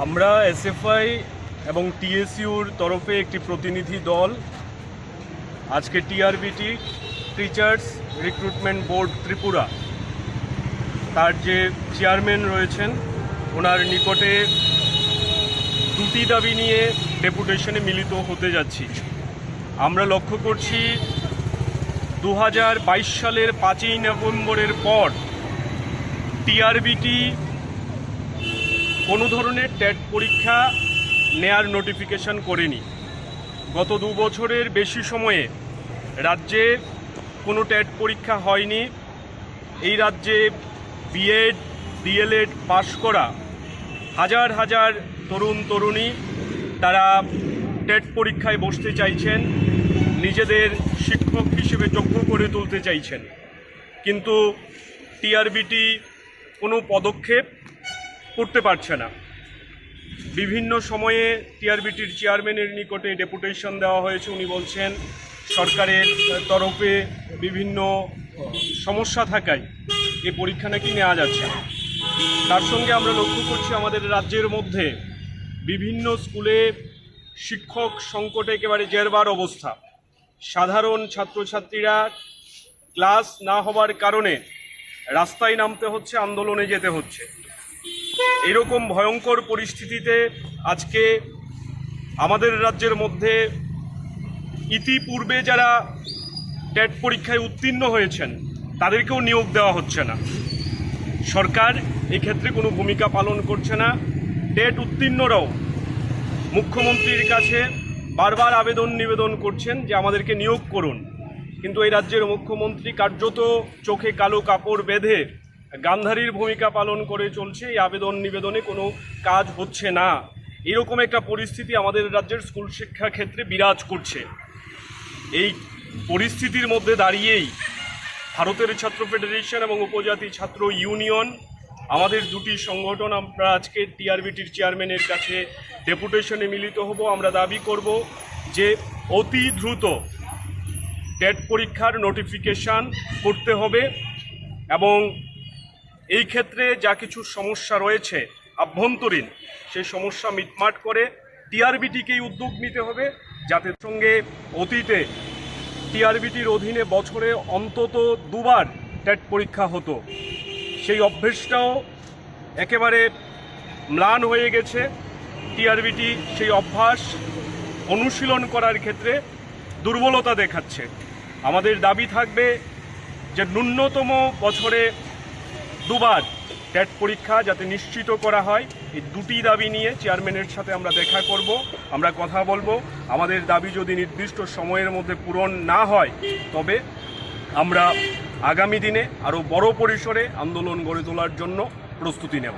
আমরা এসএফআই এবং টিএসইউর তরফে একটি প্রতিনিধি দল আজকে TRBT teachers recruitment board Tripura তার যে চেয়ারম্যান রয়েছেন ওনার নিকটে দুটি দাবি নিয়ে ডেপুটেশনে মিলিত হতে যাচ্ছি। আমরা লক্ষ্য করছি 2022 সালের 5ই নভেম্বরের পর টিআরবিটি কোনো ধরনের টেট পরীক্ষা নেয়ার নোটিফিকেশন করেনি। গত 2 বছরের বেশি সময়ে রাজ্যে কোনো টেট পরীক্ষা হয়নি। এই রাজ্যে বিএড ডিএলএড পাশ করা হাজার হাজার তরুণ তরুণী তারা টেট পরীক্ষায় বসতে চাইছেন, নিজেদের শিক্ষক হিসেবে যোগ্য করে তুলতে চাইছেন, কিন্তু টিআরবিটি কোনো পদক্ষেপ করতে পারছে না। বিভিন্ন সময়ে টিআরবিটির চেয়ারম্যানের নিকটে ডেপুটেশন দেওয়া হয়েছে। উনি বলছেন সরকারের তরফে বিভিন্ন সমস্যা থাকায় এই পরীক্ষা নাকি নেওয়া যাচ্ছে না। তার সঙ্গে আমরা লক্ষ্য করছি আমাদের রাজ্যের মধ্যে বিভিন্ন স্কুলে শিক্ষক সংকটে একেবারে জেরবার অবস্থা। সাধারণ ছাত্রছাত্রীরা ক্লাস না হওয়ার কারণে রাস্তায় নামতে হচ্ছে, আন্দোলনে যেতে হচ্ছে। এরকম ভয়ঙ্কর পরিস্থিতিতে আজকে আমাদের রাজ্যের মধ্যে ইতিপূর্বে যারা টেট পরীক্ষায় উত্তীর্ণ হয়েছেন তাদেরকেও নিয়োগ দেওয়া হচ্ছে না। সরকার এক্ষেত্রে কোনো ভূমিকা পালন করছে না। টেট উত্তীর্ণরাও মুখ্যমন্ত্রীর কাছে বারবার নিবেদন করছেন যে আমাদেরকে নিয়োগ করুন, কিন্তু এই রাজ্যের মুখ্যমন্ত্রী কার্যত চোখে কালো কাপড় বেঁধে গান্ধারীর ভূমিকা পালন করে চলছে। এই নিবেদনে কোনো কাজ হচ্ছে না। এরকম একটা পরিস্থিতি আমাদের রাজ্যের স্কুল শিক্ষা ক্ষেত্রে বিরাজ করছে। এই পরিস্থিতির মধ্যে দাঁড়িয়েই ভারতের ছাত্র ফেডারেশন এবং উপজাতি ছাত্র ইউনিয়ন আমাদের দুটি সংগঠন আমরা আজকে টিআরবিটির চেয়ারম্যানের কাছে ডেপুটেশনে মিলিত হব। আমরা দাবি করব যে অতি দ্রুত টেট পরীক্ষার নোটিফিকেশান করতে হবে এবং এই ক্ষেত্রে যা কিছু সমস্যা রয়েছে আভ্যন্তরীণ সেই সমস্যা মিটমাট করে টিআরবিটিকেই উদ্যোগ নিতে হবে, যাতে সঙ্গে অতীতে টিআরবিটির অধীনে বছরে অন্তত 2 বার টেট পরীক্ষা হতো। সেই অভ্যেসটাও একেবারে ম্লান হয়ে গেছে। টিআরবিটি সেই অভ্যাস অনুশীলন করার ক্ষেত্রে দুর্বলতা দেখাচ্ছে। আমাদের দাবি থাকবে যে ন্যূনতম বছরে 2 বার টেট পরীক্ষা যাতে নিশ্চিত করা হয়। এই দুটি দাবি নিয়ে চেয়ারম্যানের সাথে আমরা দেখা করব, আমরা কথা বলবো। আমাদের দাবি যদি নির্দিষ্ট সময়ের মধ্যে পূরণ না হয় তবে আমরা আগামী দিনে আরও বড় পরিসরে আন্দোলন গড়ে তোলার জন্য প্রস্তুতি নেব।